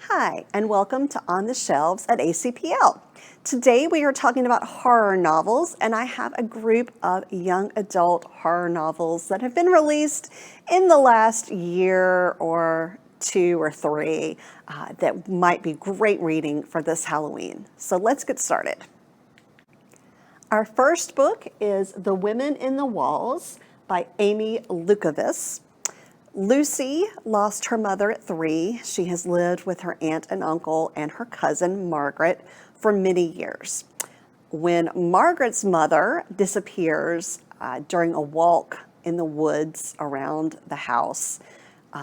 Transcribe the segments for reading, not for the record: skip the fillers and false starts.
Hi, and welcome to On the Shelves at ACPL. Today we are talking about horror novels, and I have a group of young adult horror novels that have been released in the last year or two or three that might be great reading for this Halloween. So let's get started. Our first book is The Women in the Walls by Amy Lukavics. Lucy lost her mother at 3. She has lived with her aunt and uncle and her cousin Margaret for many years. When Margaret's mother disappears during a walk in the woods around the house,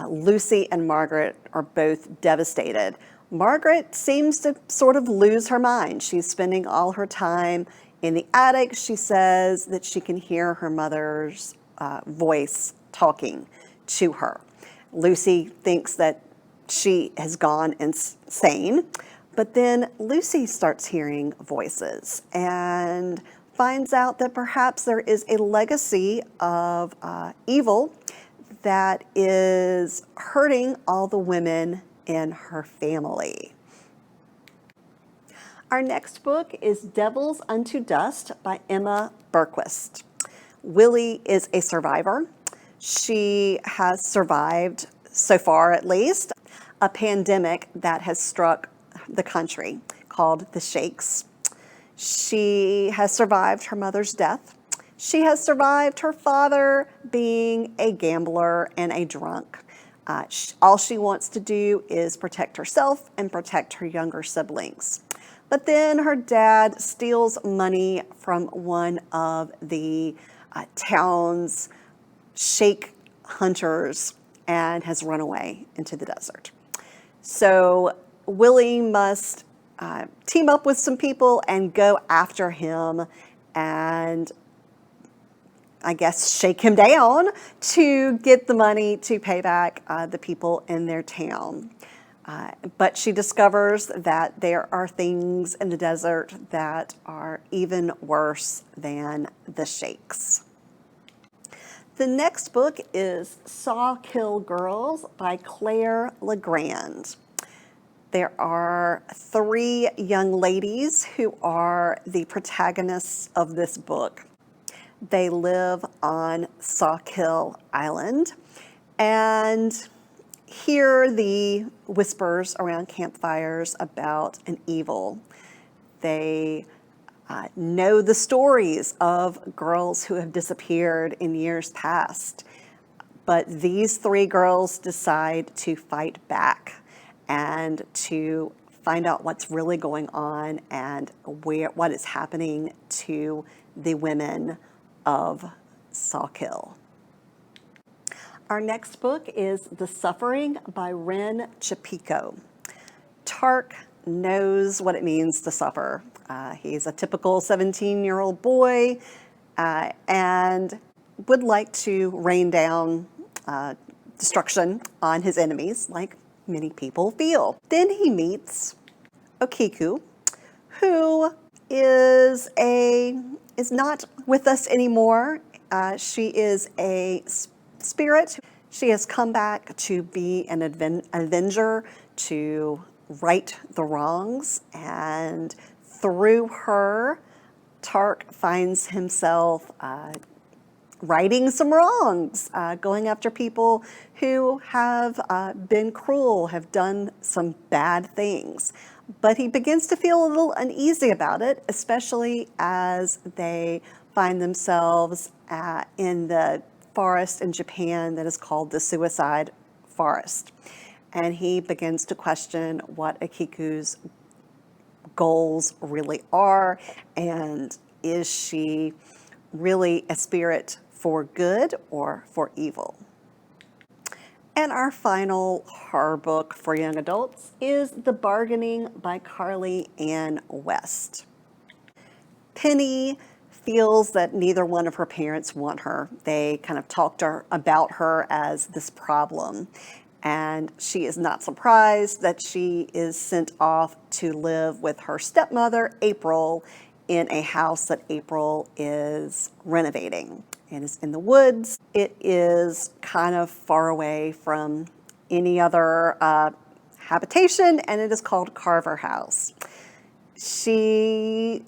Lucy and Margaret are both devastated. Margaret seems to sort of lose her mind. She's spending all her time in the attic. She says that she can hear her mother's voice talking to her. Lucy thinks that she has gone insane, but then Lucy starts hearing voices and finds out that perhaps there is a legacy of evil that is hurting all the women in her family. Our next book is Devils Unto Dust by Emma Berquist. Willie is a survivor. She has survived, so far at least, a pandemic that has struck the country called the Shakes. She has survived her mother's death. She has survived her father being a gambler and a drunk. All she wants to do is protect herself and protect her younger siblings. But then her dad steals money from one of the town's shake hunters and has run away into the desert. So Willie must team up with some people and go after him and I guess shake him down to get the money to pay back the people in their town. But she discovers that there are things in the desert that are even worse than the shakes. The next book is Sawkill Girls by Claire Legrand. There are 3 young ladies who are the protagonists of this book. They live on Sawkill Island and hear the whispers around campfires about an evil. They know the stories of girls who have disappeared in years past. But these 3 girls decide to fight back and to find out what's really going on and what is happening to the women of Sawkill. Our next book is The Suffering by Rin Chupeco. Tark knows what it means to suffer. He's a typical 17-year-old boy and would like to rain down destruction on his enemies, like many people feel. Then he meets Okiku, who is not with us anymore. She is a spirit. She has come back to be an avenger, to right the wrongs, and through her, Tark finds himself righting some wrongs, going after people who have been cruel, have done some bad things. But he begins to feel a little uneasy about it, especially as they find themselves in the forest in Japan that is called the Suicide Forest. And he begins to question what Akiku's goals really are, and is she really a spirit for good or for evil? And our final horror book for young adults is The Bargaining by Carly Ann West. Penny feels that neither one of her parents want her. They kind of talked about her as this problem. And she is not surprised that she is sent off to live with her stepmother, April, in a house that April is renovating. It is in the woods. It is kind of far away from any other habitation, and it is called Carver House. She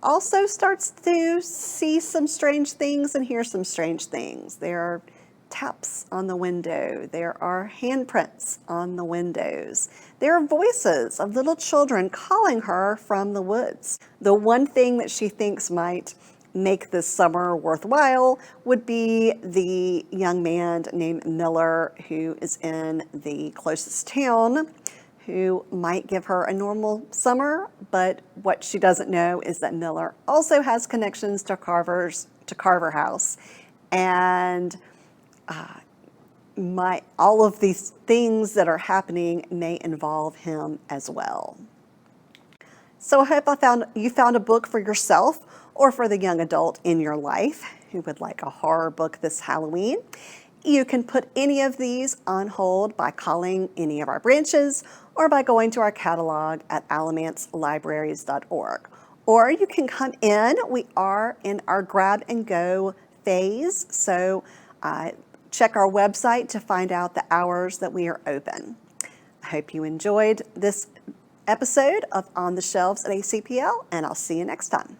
also starts to see some strange things and hear some strange things. There are taps on the window. There are handprints on the windows. There are voices of little children calling her from the woods. The one thing that she thinks might make this summer worthwhile would be the young man named Miller, who is in the closest town, who might give her a normal summer, but what she doesn't know is that Miller also has connections to Carver House, and all of these things that are happening may involve him as well. So I hope you found a book for yourself or for the young adult in your life who would like a horror book this Halloween. You can put any of these on hold by calling any of our branches or by going to our catalog at alamancelibraries.org. Or you can come in. We are in our grab and go phase, so check our website to find out the hours that we are open. I hope you enjoyed this episode of On the Shelves at ACPL, and I'll see you next time.